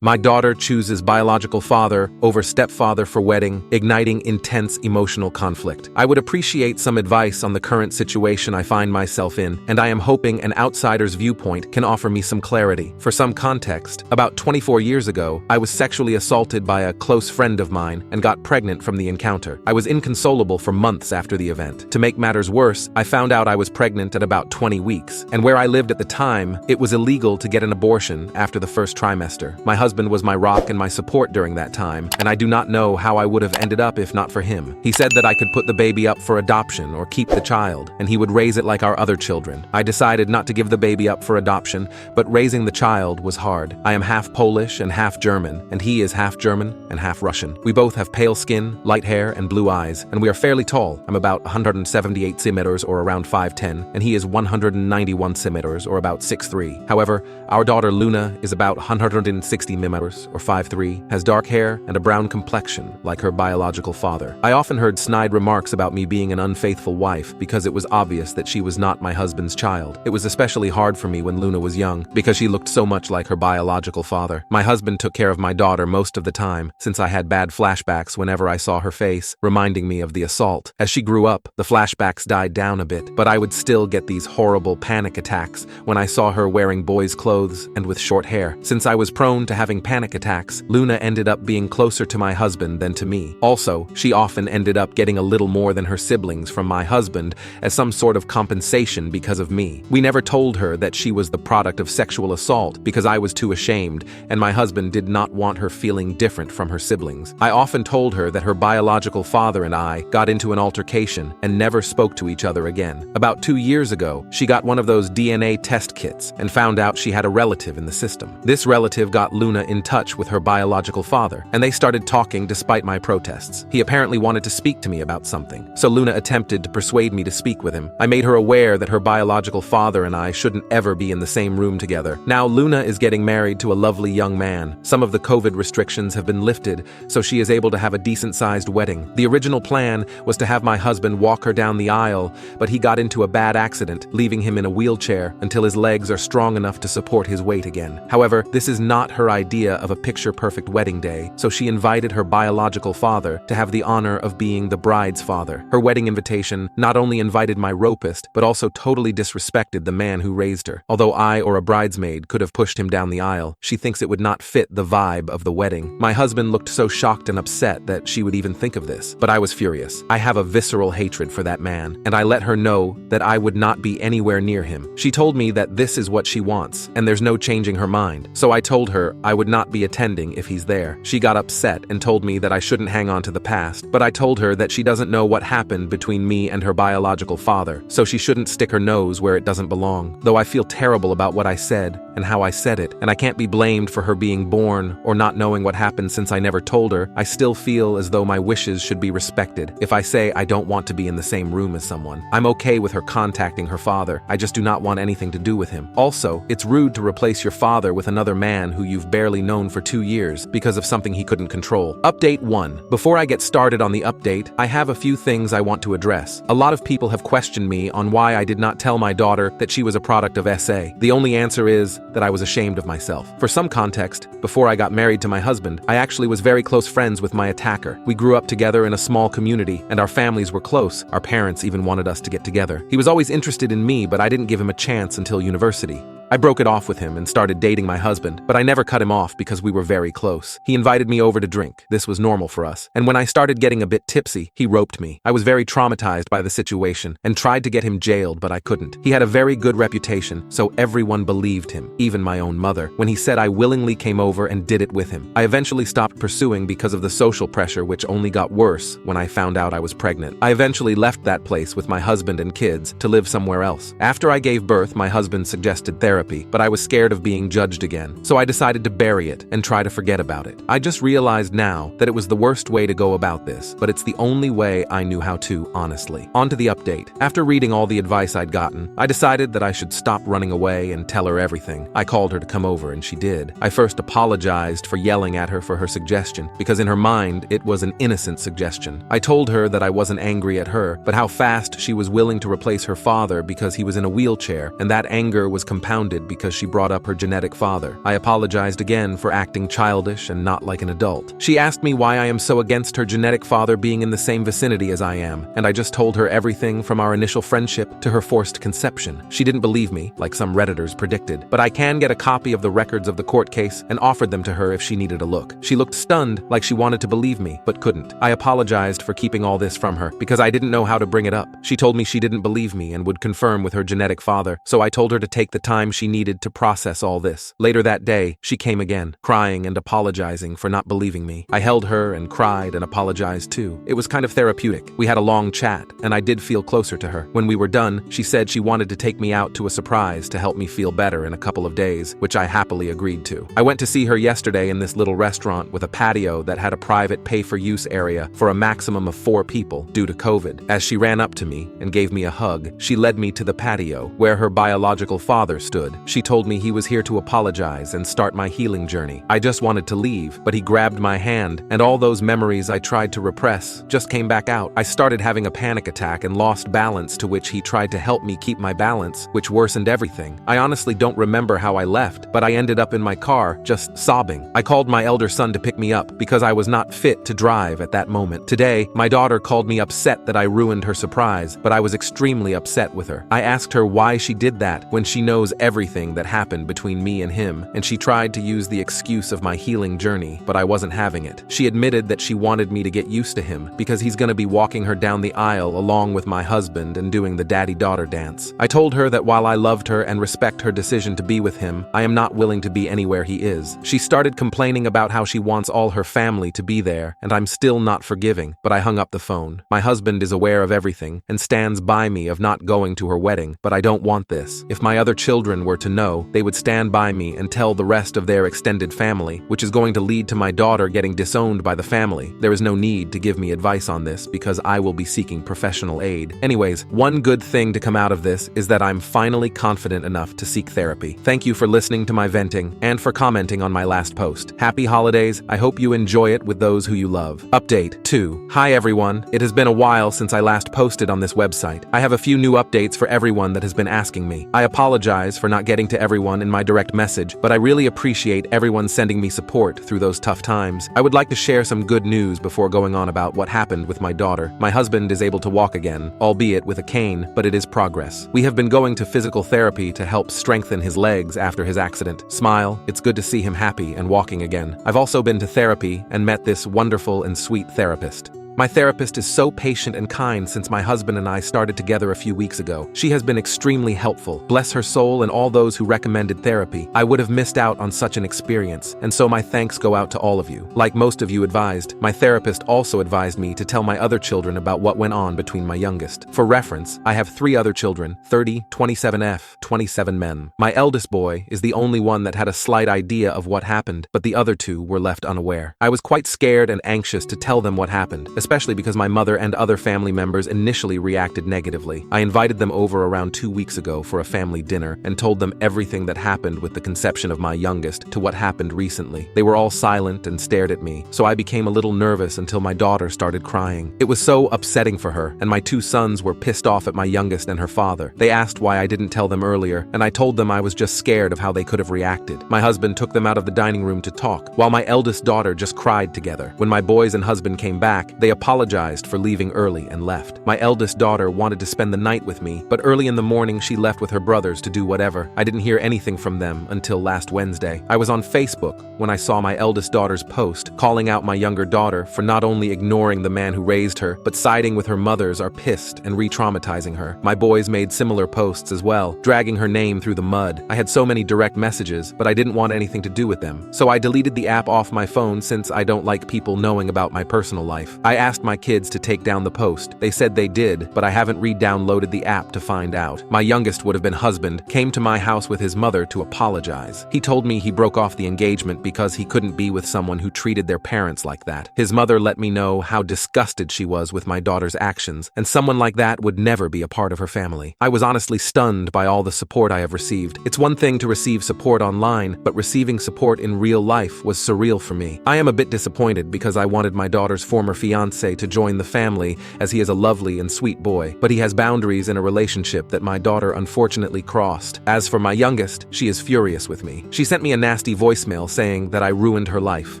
My daughter chooses biological father over stepfather for wedding, igniting intense emotional conflict. I would appreciate some advice on the current situation I find myself in, and I am hoping an outsider's viewpoint can offer me some clarity. For some context, about 24 years ago, I was sexually assaulted by a close friend of mine and got pregnant from the encounter. I was inconsolable for months after the event. To make matters worse, I found out I was pregnant at about 20 weeks, and where I lived at the time, it was illegal to get an abortion after the first trimester. My husband was my rock and my support during that time, and I do not know how I would have ended up if not for him. He said that I could put the baby up for adoption or keep the child, and he would raise it like our other children. I decided not to give the baby up for adoption, but raising the child was hard. I am half Polish and half German, and he is half German and half Russian. We both have pale skin, light hair, and blue eyes, and we are fairly tall. I'm about 178 centimeters or around 5'10", and he is 191 centimeters or about 6'3". However, our daughter Luna is about 160 centimeters or 5'3", has dark hair and a brown complexion like her biological father. I often heard snide remarks about me being an unfaithful wife because it was obvious that she was not my husband's child. It was especially hard for me when Luna was young because she looked so much like her biological father. My husband took care of my daughter most of the time since I had bad flashbacks whenever I saw her face, reminding me of the assault. As she grew up, the flashbacks died down a bit, but I would still get these horrible panic attacks when I saw her wearing boys' clothes and with short hair. Since I was prone to having panic attacks, Luna ended up being closer to my husband than to me. Also, she often ended up getting a little more than her siblings from my husband as some sort of compensation because of me. We never told her that she was the product of sexual assault because I was too ashamed, and my husband did not want her feeling different from her siblings. I often told her that her biological father and I got into an altercation and never spoke to each other again. About 2 years ago, she got one of those DNA test kits and found out she had a relative in the system. This relative got Luna in touch with her biological father, and they started talking despite my protests. He apparently wanted to speak to me about something, so Luna attempted to persuade me to speak with him. I made her aware that her biological father and I shouldn't ever be in the same room together. Now Luna is getting married to a lovely young man. Some of the COVID restrictions have been lifted, so she is able to have a decent-sized wedding. The original plan was to have my husband walk her down the aisle, but he got into a bad accident, leaving him in a wheelchair until his legs are strong enough to support his weight again. However, this is not her idea of a picture-perfect wedding day, so she invited her biological father to have the honor of being the bride's father. Her wedding invitation not only invited my rapist, but also totally disrespected the man who raised her. Although I or a bridesmaid could have pushed him down the aisle, she thinks it would not fit the vibe of the wedding. My husband looked so shocked and upset that she would even think of this, but I was furious. I have a visceral hatred for that man, and I let her know that I would not be anywhere near him. She told me that this is what she wants, and there's no changing her mind, so I told her I would not be attending if he's there. She got upset and told me that I shouldn't hang on to the past, but I told her that she doesn't know what happened between me and her biological father, so she shouldn't stick her nose where it doesn't belong. Though I feel terrible about what I said and how I said it, and I can't be blamed for her being born or not knowing what happened since I never told her, I still feel as though my wishes should be respected. If I say I don't want to be in the same room as someone, I'm okay with her contacting her father. I just do not want anything to do with him. Also, it's rude to replace your father with another man who you've barely known for 2 years because of something he couldn't control. Update 1. Before I get started on the update, I have a few things I want to address. A lot of people have questioned me on why I did not tell my daughter that she was a product of SA. The only answer is that I was ashamed of myself. For some context, before I got married to my husband, I actually was very close friends with my attacker. We grew up together in a small community, and our families were close. Our parents even wanted us to get together. He was always interested in me, but I didn't give him a chance until university. I broke it off with him and started dating my husband, but I never cut him off because we were very close. He invited me over to drink. This was normal for us. And when I started getting a bit tipsy, he roped me. I was very traumatized by the situation and tried to get him jailed, but I couldn't. He had a very good reputation, so everyone believed him, even my own mother, when he said I willingly came over and did it with him. I eventually stopped pursuing because of the social pressure, which only got worse when I found out I was pregnant. I eventually left that place with my husband and kids to live somewhere else. After I gave birth, my husband suggested therapy, but I was scared of being judged again, so I decided to bury it and try to forget about it. I just realized now that it was the worst way to go about this, but it's the only way I knew how to, honestly. On to the update. After reading all the advice I'd gotten, I decided that I should stop running away and tell her everything. I called her to come over, and she did. I first apologized for yelling at her for her suggestion, because in her mind, it was an innocent suggestion. I told her that I wasn't angry at her, but how fast she was willing to replace her father because he was in a wheelchair, and that anger was compounded grounded because she brought up her genetic father. I apologized again for acting childish and not like an adult. She asked me why I am so against her genetic father being in the same vicinity as I am, and I just told her everything from our initial friendship to her forced conception. She didn't believe me, like some Redditors predicted, but I can get a copy of the records of the court case and offered them to her if she needed a look. She looked stunned, like she wanted to believe me, but couldn't. I apologized for keeping all this from her, because I didn't know how to bring it up. She told me she didn't believe me and would confirm with her genetic father, so I told her to take the time she needed to process all this. Later that day, she came again, crying and apologizing for not believing me. I held her and cried and apologized too. It was kind of therapeutic. We had a long chat, and I did feel closer to her. When we were done, she said she wanted to take me out to a surprise to help me feel better in a couple of days, which I happily agreed to. I went to see her yesterday in this little restaurant with a patio that had a private pay-for-use area for a maximum of 4 people due to COVID. As she ran up to me and gave me a hug, she led me to the patio where her biological father stood. She told me he was here to apologize and start my healing journey. I just wanted to leave, but he grabbed my hand, and all those memories I tried to repress just came back out. I started having a panic attack and lost balance, to which he tried to help me keep my balance, which worsened everything. I honestly don't remember how I left, but I ended up in my car, just sobbing. I called my elder son to pick me up because I was not fit to drive at that moment. Today, my daughter called me upset that I ruined her surprise, but I was extremely upset with her. I asked her why she did that when she knows everything that happened between me and him, and she tried to use the excuse of my healing journey, but I wasn't having it. She admitted that she wanted me to get used to him because he's gonna be walking her down the aisle along with my husband and doing the daddy-daughter dance. I told her that while I loved her and respect her decision to be with him, I am not willing to be anywhere he is. She started complaining about how she wants all her family to be there, and I'm still not forgiving, but I hung up the phone. My husband is aware of everything and stands by me of not going to her wedding, but I don't want this. If my other children were to know, they would stand by me and tell the rest of their extended family, which is going to lead to my daughter getting disowned by the family. There is no need to give me advice on this because I will be seeking professional aid. Anyways, one good thing to come out of this is that I'm finally confident enough to seek therapy. Thank you for listening to my venting and for commenting on my last post. Happy holidays. I hope you enjoy it with those who you love. Update 2. Hi everyone. It has been a while since I last posted on this website. I have a few new updates for everyone that has been asking me. I apologize for not getting to everyone in my direct message, but I really appreciate everyone sending me support through those tough times. I would like to share some good news before going on about what happened with my daughter. My husband is able to walk again, albeit with a cane, but it is progress. We have been going to physical therapy to help strengthen his legs after his accident. Smile, it's good to see him happy and walking again. I've also been to therapy and met this wonderful and sweet therapist. My therapist is so patient and kind since my husband and I started together a few weeks ago. She has been extremely helpful. Bless her soul and all those who recommended therapy. I would have missed out on such an experience, and so my thanks go out to all of you. Like most of you advised, my therapist also advised me to tell my other children about what went on between my youngest. For reference, I have 3 other children, 30, 27F, 27 men. My eldest boy is the only one that had a slight idea of what happened, but the other 2 were left unaware. I was quite scared and anxious to tell them what happened, especially because my mother and other family members initially reacted negatively. I invited them over around 2 weeks ago for a family dinner and told them everything that happened with the conception of my youngest to what happened recently. They were all silent and stared at me, so I became a little nervous until my daughter started crying. It was so upsetting for her, and my 2 sons were pissed off at my youngest and her father. They asked why I didn't tell them earlier, and I told them I was just scared of how they could have reacted. My husband took them out of the dining room to talk, while my eldest daughter just cried together. When my boys and husband came back, they apologized for leaving early and left. My eldest daughter wanted to spend the night with me, but early in the morning she left with her brothers to do whatever. I didn't hear anything from them until last Wednesday. I was on Facebook when I saw my eldest daughter's post, calling out my younger daughter for not only ignoring the man who raised her, but siding with her mothers are pissed and re-traumatizing her. My boys made similar posts as well, dragging her name through the mud. I had so many direct messages, but I didn't want anything to do with them. So I deleted the app off my phone since I don't like people knowing about my personal life. I asked my kids to take down the post. They said they did, but I haven't re-downloaded the app to find out. My youngest would have been husband came to my house with his mother to apologize. He told me he broke off the engagement because he couldn't be with someone who treated their parents like that. His mother let me know how disgusted she was with my daughter's actions, and someone like that would never be a part of her family. I was honestly stunned by all the support I have received. It's one thing to receive support online, but receiving support in real life was surreal for me. I am a bit disappointed because I wanted my daughter's former fiancé fiancé to join the family as he is a lovely and sweet boy, but he has boundaries in a relationship that my daughter unfortunately crossed. As for my youngest, she is furious with me. She sent me a nasty voicemail saying that I ruined her life.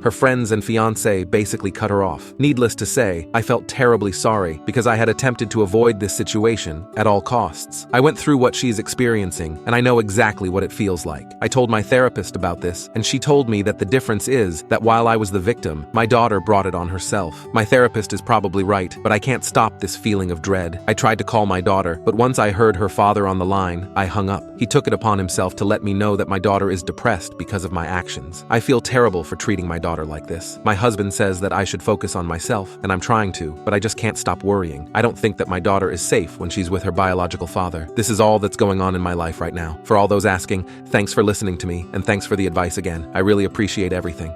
Her friends and fiancé basically cut her off. Needless to say, I felt terribly sorry because I had attempted to avoid this situation at all costs. I went through what she's experiencing, and I know exactly what it feels like. I told my therapist about this, and she told me that the difference is that while I was the victim, my daughter brought it on herself. My therapist is probably right, but I can't stop this feeling of dread. I tried to call my daughter, but once I heard her father on the line, I hung up. He took it upon himself to let me know that my daughter is depressed because of my actions. I feel terrible for treating my daughter like this. My husband says that I should focus on myself, and I'm trying to, but I just can't stop worrying. I don't think that my daughter is safe when she's with her biological father. This is all that's going on in my life right now. For all those asking, thanks for listening to me, and thanks for the advice again. I really appreciate everything.